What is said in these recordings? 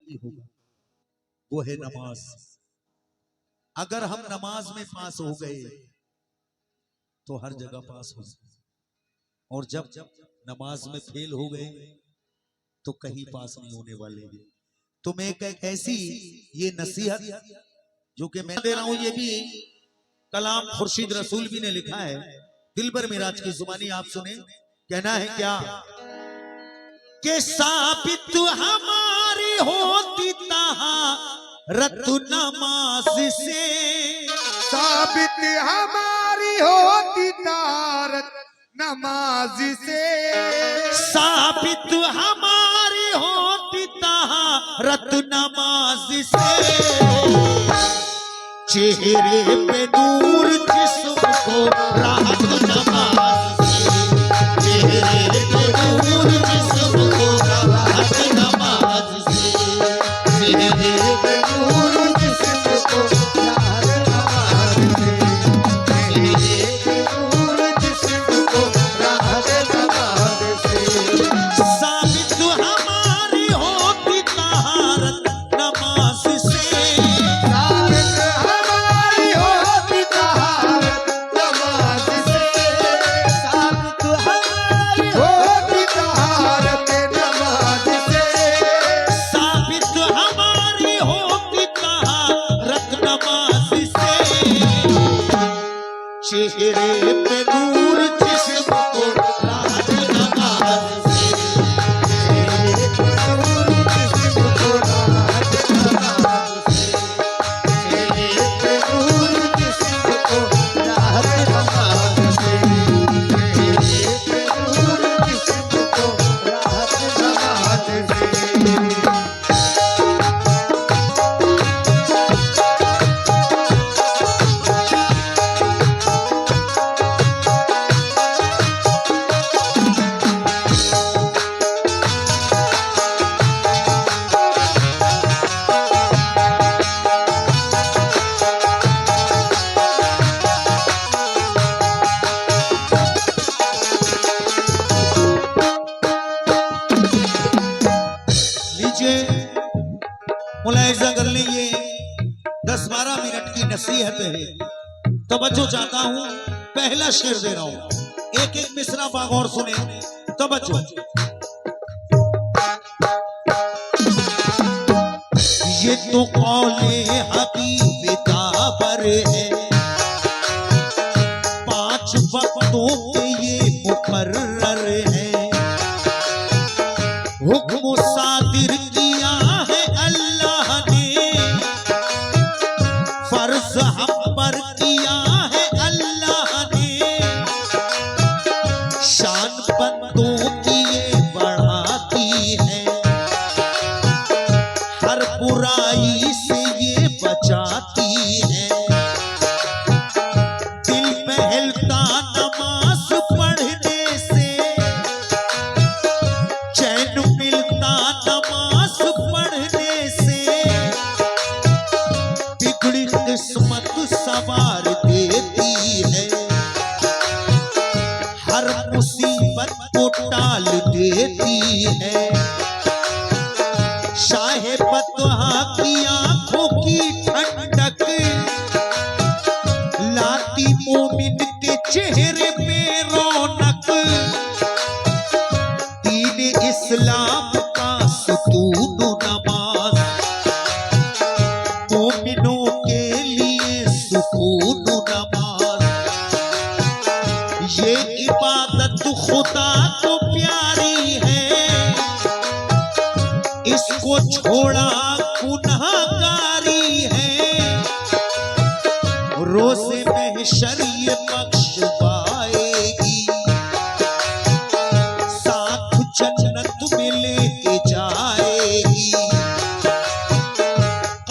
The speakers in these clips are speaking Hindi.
ही होगा, वो है नमाज। अगर हम नमाज में पास हो गए तो हर जगह पास हो सकते, और जब नमाज में फेल हो गए तो कहीं पास नहीं होने वाले हैं। तो मैं एक ऐसी ये नसीहत जो कि मैं दे रहा हूं, ये भी कलाम खुर्शीद रसूल भी ने लिखा है, दिलबर मिराज की जुबानी आप सुने। कहना है क्या कि साबित हमारी होती तहारत नमाज से, साबित हमारी होती तारत नमाज से, साबित हमारी होती तहारत नमाज से। चेहरे पे नूर जिस्म को राहत नमाज से, चेहरे पे नूर जिस्म को राहत नमाज से, चेहरे पे नूर जिस्म को राहत नमाज से, चेहरे पे नूर जिस्म को राहत नमाज से। साबित हमारी होती तहारत नमाज से, साबित हमारी होती तारत नमाज से, साबित हमारी होती तारत नमाज से, साबित हमारी होती तहारत नमाज से। चेहरे पे नूर जिस्म को राहत नमाज से, चेहरे पे नूर जिस्म को राहत नमाज से, चेहरे पे नूर जिस्म को राहत नमाज से, चेहरे पे नूर जिस्म को राहत नमाज से। लीजिए मुलाहिजा कर लीजिए, 10-12 मिनट की नसीहत है। तवज्जो चाहता हूं, पहला शेर दे रहा हूं, एक एक मिसरा बागौर सुने, तवज्जो। ये तो कौले हबीब दाबर है, 5 वक्तों के ये मुकर्रर है, हुक्म सादिर किया है अल्लाह ने, फर्ज हम पर किया है अल्लाह ने, शान बंदों की ये बढ़ाती है, हर बुराई से ये बचाती है, दिल बहलता नमाज पढ़ने से, चैन मिलता नमाज पढ़ने से, बिगड़ी किस्मत सवार देती है, हर मुसीबत को टाल देती है, शाहे बतहा की आंखों की ठंडक लाती मोमिन के चेहरे पे रौनक, दीन इस्लाम का सुतून नमाज, मोमिनों के लिए सुकून नमाज, ये इबादत खुदा को प्यारी है, इसको छोड़ा गुनाहगारी है, रोज़े महशर ये बख्शवाएगी, साथ जन्नत में लेके जाएगी,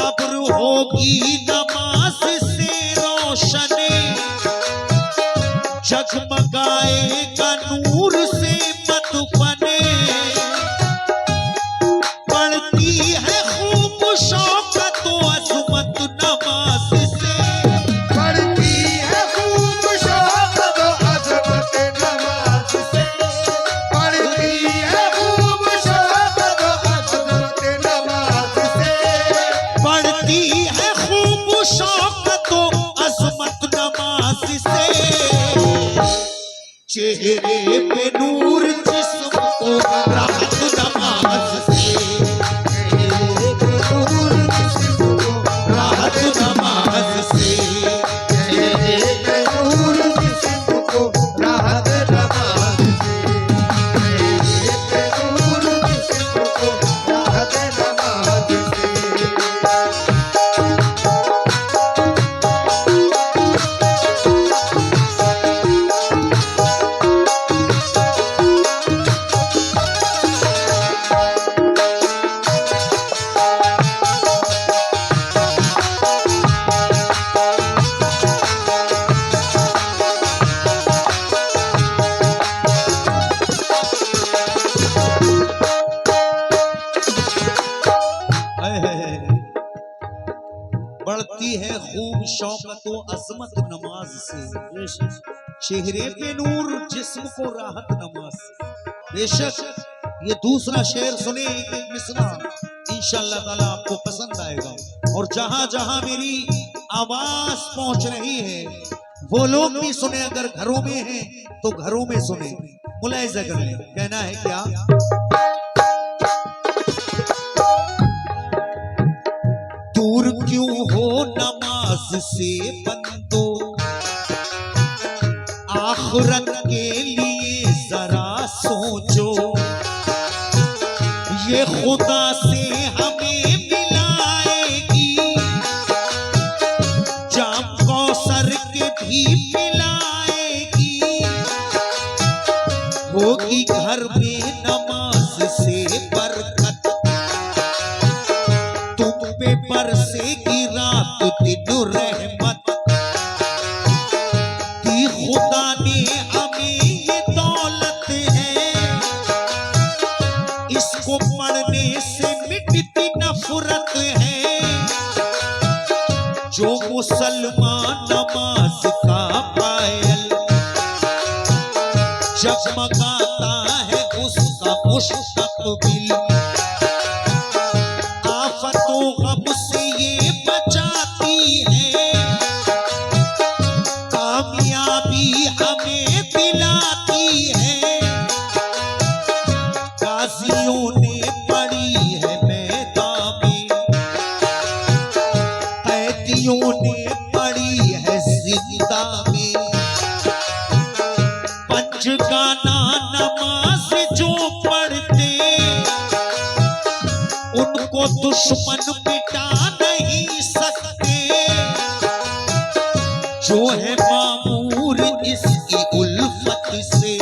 कब्र होगी नमाज से रोशन, जगमगाएगा नूर से मधुबने, बढ़ती है खूब शौकत व अज़मत नमाज से, बढ़ती है खूब शौकत व अज़मत नमाज से, बढ़ती है खूब शौकत व अज़मत नमाज चेहरे पे नूर जिस्म को राहत नमाज से, चेहरे पे नूर जिस्म को राहत नमाज से, चेहरे पे नूर जिस्म को राहत नमाज से, चेहरे पे नूर जिस्म को राहत नमाज से। बढ़ती है खूब शौकत व अजमत नमाज से, चेहरे पे नूर जिस्म को राहत नमाज से। बेशक ये दूसरा शेर सुने, एक एक मिसरा इंशाअल्लाह ताला आपको पसंद आएगा। और जहां जहां मेरी आवाज पहुंच रही है वो लोग भी सुने, अगर घरों में हैं तो घरों में सुने, मुलाहिजा कर लें। कहना है क्या? दूर क्यों हो नमाज से बंदो, आखिरत के लिए जरा सोचो, ये खुदा से हमें मिलाएगी, जाम कौसर के भी पिलाएगी, होगी घर में नमाज से बरकत, तुम पे बरसेगी रात दिन रहमत, दी खुदा ने हमें ये दौलत है, इसको पढ़ने से मिटती नफरत है, जो मुसलमान नमाज का पायल जगमगाता है उसका मुस्तकबिल, आफतों गम से ये बचाती है, कामयाबी हमें दिलाती है, गाजियों ने पड़ी है मैदान में, कैदियों ने पड़ी है जिंदा में, पंचगाना नमाज जो पढ़ते उनको दुश्मन मिटा नहीं सकते, जो है मामूर इसकी उल्फत से,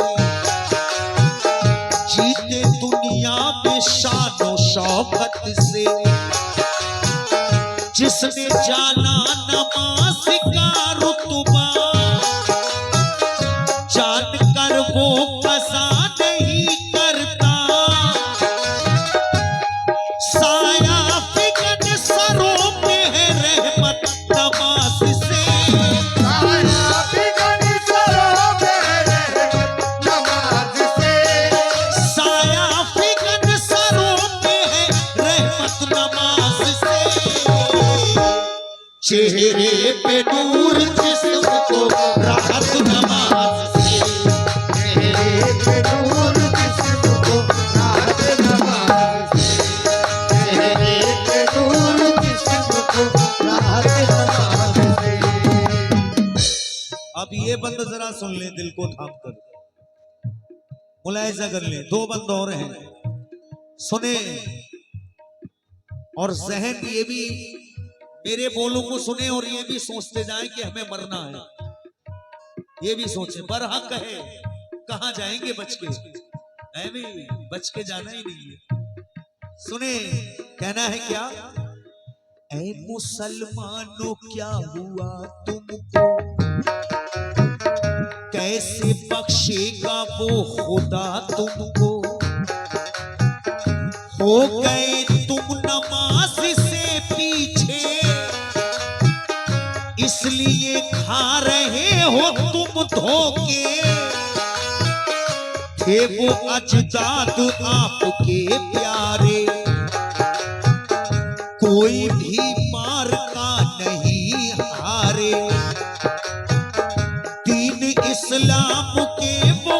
जीते दुनिया में शान और शौकत से, जिसने जाना नमाज का रुतबा, जानकर वो कज़ा नहीं करता, साया फिकन सरों पे है रहमत नमाज से, साया फिकन सरों पे रहमत नमाज से, साया फिकन सरों पे है रहमत नमाज से, चेहरे पे नूर जिस्म को राहत नमाज से, चेहरे पे नूर जिस्म को राहत नमाज से, चेहरे पे नूर जिस्म को राहत नमाज से। अब ये बंद जरा सुन ले, दिल को थाम कर मुलाहिजा कर ले। दो बंद और हैं, सुने और जहन ये भी मेरे बोलों को सुने और ये भी सोचते जाएं कि हमें मरना है, ये भी सोचे। बरहक है, कहां जाएंगे बच के, है भी बच के जाना ही नहीं है। सुने, कहना है क्या? ऐ मुसलमानों क्या हुआ तुमको, कैसे बख्शेगा वो खुदा तुमको, हो गए तुम नमाज से पीछे, इसलिए खा रहे हो तुम धोखे, थे वो अजदाद आपके प्यारे, कोई भी मार का नहीं हारे, दीन इस्लाम के वो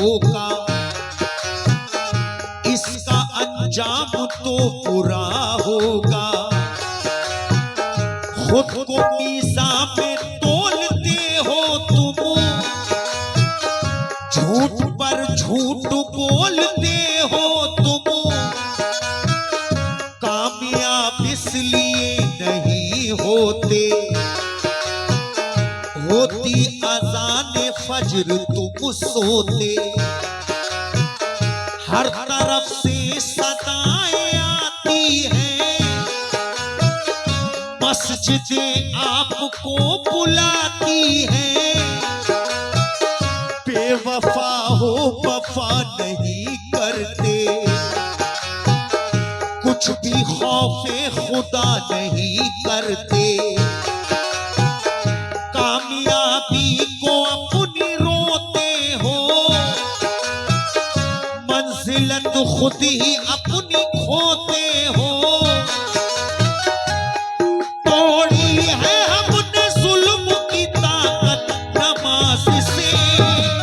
होगा, इसका अंजाम तो बुरा होगा। खुद को मीज़ान में तोलते हो तुम, झूठ पर झूठ बोलते हो तुम। कामयाब इसलिए नहीं होते, होती अज़ान फज्र तुम सोते। हर तरफ से सदाएं आती हैं, मस्जिदें आपको बुलाती हैं। बेवफा हो वफा नहीं करते, कुछ भी खौफे खुदा नहीं करते। कामयाबी को अपनी रोते हो, मंजिलत खुद ही अपनी खोते हो। तोड़ी है हमने जुल्म की ताकत नमाज से,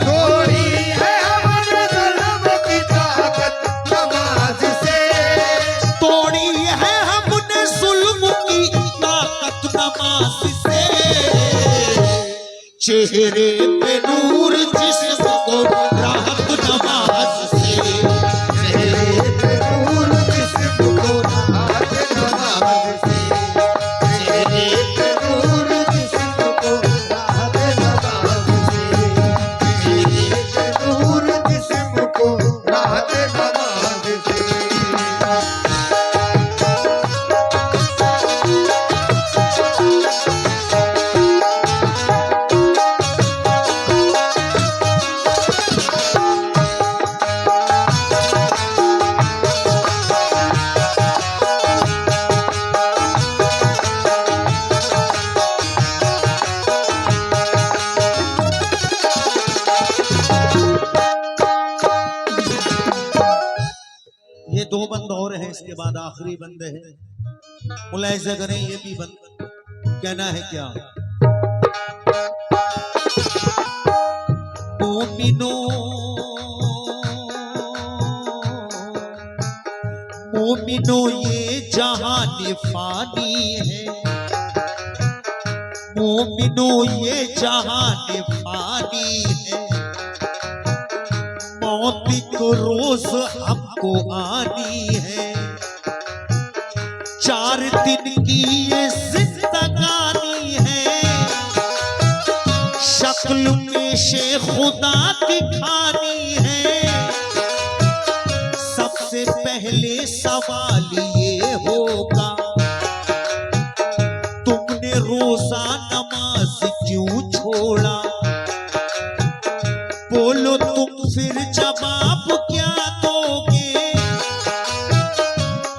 तोड़ी है हमने जुल्म की ताकत नमाज से। तोड़ी है हमने जुल्म की ताकत नमाज से। चेहरे पे नूर जिस्म को राहत नमाज से, चेहरे पे नूर जिस्म को राहत नमाज से। चेहरे पे नूर जिस्म को राहत नमाज से। चेहरे पे नूर जिस्म को राहत नमाज से। ये दो बंद और हैं, इसके बाद आखिरी बंद है। मुलाहिजा करें, ये भी बंद कहना है क्या। मोमिनो मोमिनो ये जहान फानी है, मोमिनो ये जहान फानी है। मौत को रोज हमको आनी है, 4 दिन की ये जिंदगानी है। शक्ल में शे खुदा दिखानी है। सबसे पहले सवाल ये होगा, तुमने रोजा नमाज क्यों छोड़ा। बोलो तुम फिर जवाब क्या दोगे।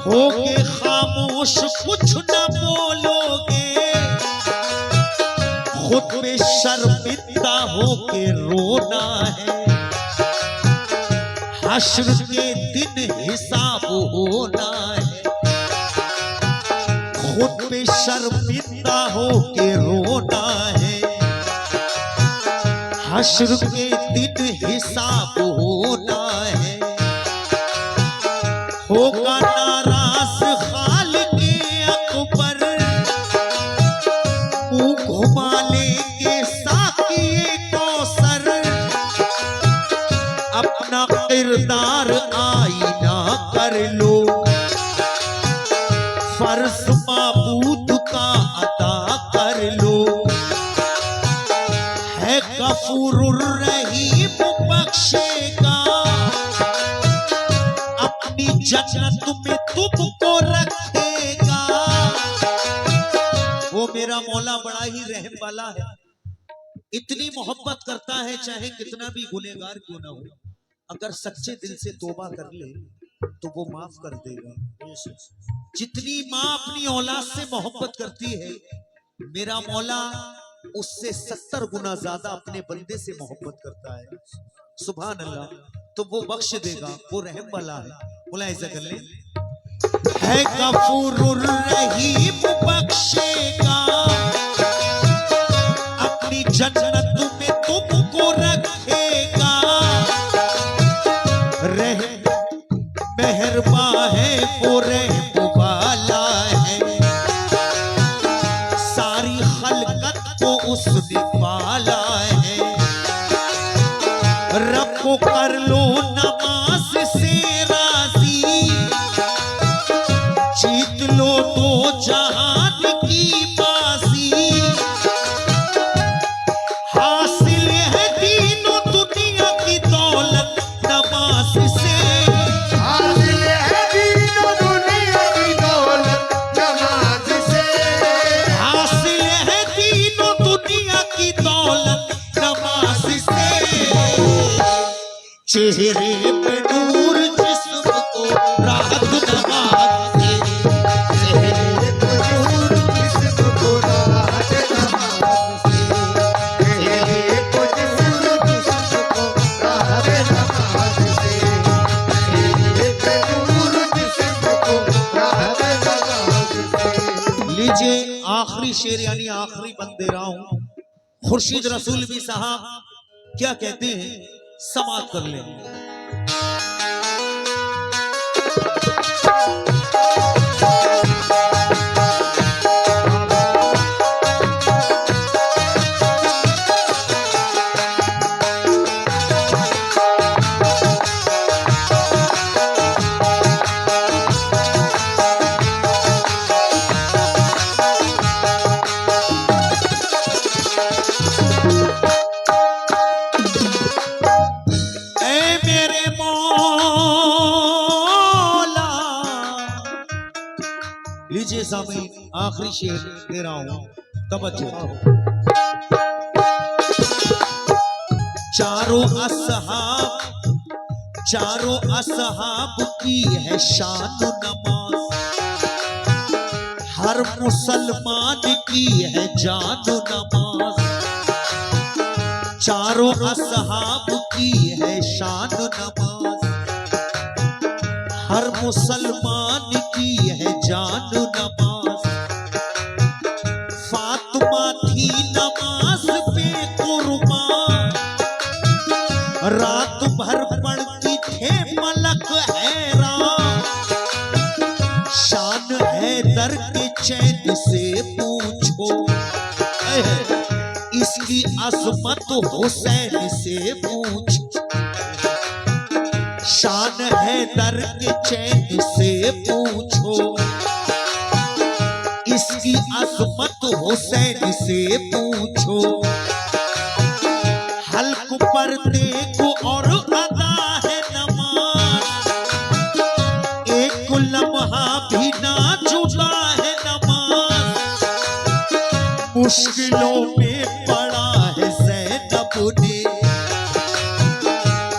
होगे खामोश कुछ न बोलोगे, खुद पे शर्मिंदा होके रोना है। हश्र के दिन हिसाब होना है, खुद पे शर्मिंदा होके रोना है। हश्र के दिन हिसाब होना है। होगा नाराज खालिक़े अकबर, मुंह घुमा लेंगे साक़िए कौसर। अपना किरदार आईना कर लो, फर्ज माबूद का अदा कर लो। है गफूरुर रहीम बख्शेगा, अपनी जन्नत में तुमको रखेगा। वो मेरा मौला बड़ा ही रहम वाला है, इतनी मोहब्बत करता है चाहे कितना भी गुनहगार क्यों ना हो। अगर सच्चे दिल से तौबा कर ले तो वो माफ कर देगा। जितनी माँ अपनी औलाद से मोहब्बत करती है, मेरा मौला उससे 70 गुना ज्यादा अपने बंदे से मोहब्बत करता है। सुभान अल्लाह। तो वो बख्श देगा, वो रहम वाला है। मुलाहिजा कर ले, है गफूरुर रहीम बख्शेगा, अपनी जन्नत में तुमको रखेगा। उसने पाला है। रब को कर लो नमाज से राजी, जीत लो तो जहान की बाजी। हासिल है तीनों दुनिया की दौलत नमाज से, हासिल है तीनों दुनिया की दौलत नमाज से, हासिल है तीनों दुनिया की दौलत नमाज से। चेहरे पे नूर जिस्म को राहत नमाज से, चेहरे पे नूर जिस्म को राहत नमाज से, चेहरे पे नूर जिस्म को राहत नमाज से, चेहरे पे नूर जिस्म को राहत नमाज से। लीजिए आखिरी शेर यानी आखिरी बंद दे रहा हूं। खुर्शीद रसूलवी साहब क्या कहते हैं, समाप्त कर लें। लीजिए सामीन आखिरी शेर दे रहा हूं, तवज्जो। चारों असहाब की है शान नमाज, हर मुसलमान की है जान नमाज। चारों असहाब की है शान नमाज, हर मुसलमान की है जान नमाज। फातिमा थी नमाज पे कुर्बान, रात भर पढ़ती थे मलक हैरान। शान हैदर के चैन से पूछो, इसकी अजमत हुसैन से पूछो। शान हैदर के चैन से पूछो, इसकी अजमत हुसैन से पूछो। हल्क पर देखो और अदा है नमाज, एक लम्हा भी ना जुदा है नमाज। मुश्किलों में पड़ा है ज़ैनब ने,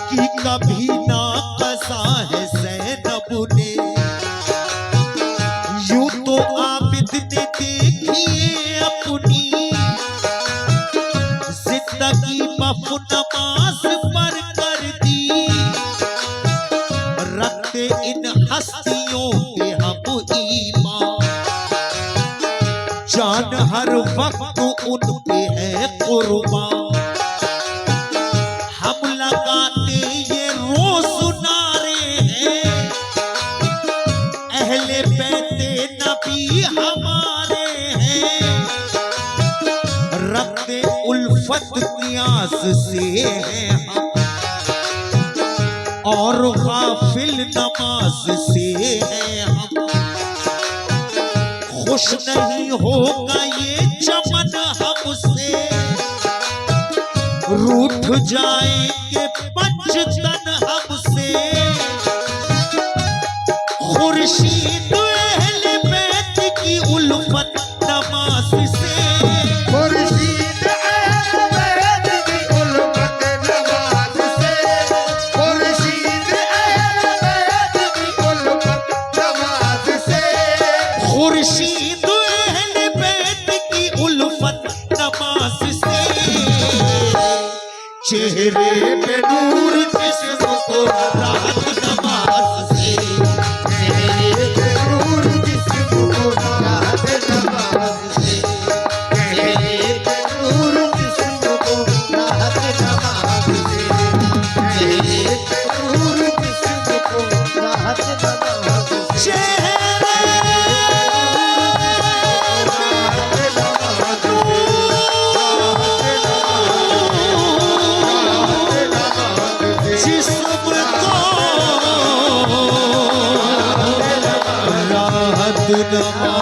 कि कभी ना कसा है ज़ैनब ने। यूं तो आबिद ने देखिए अपनी जिंदगी वफ़ नमाज पर कर दी। रखते इन हस्तियों पे हम ईमान, जान हर वक्त उन पे है कुर्बान। हम लगाते ये रोज नारे हैं, अहले बैते नबी हमारे हैं। रखते उल्फत नियाज से हैं हम, और गाफिल नमाज से हैं हम। खुश नहीं होगा ये चमन हमसे, रूठ जाएंगे पंचतन हमसे। खुर्शीद अहले बैत की उल्फत नमाज से, खुर्शीद अहले बैत की उल्फत नमाज से, खुर्शीद अहले बैत की उल्फत नमाज से, खुर्शीद अहले बैत की उल्फत नमाज से। चेहरे पे नूर जिस्म को राहत नमाज से, चेहरे पे नूर जिस्म को राहत नमाज से, चेहरे पे नूर जिस्म को राहत नमाज से, चेहरे पे नूर जिस्म को राहत नमाज से। चेहरे नमाज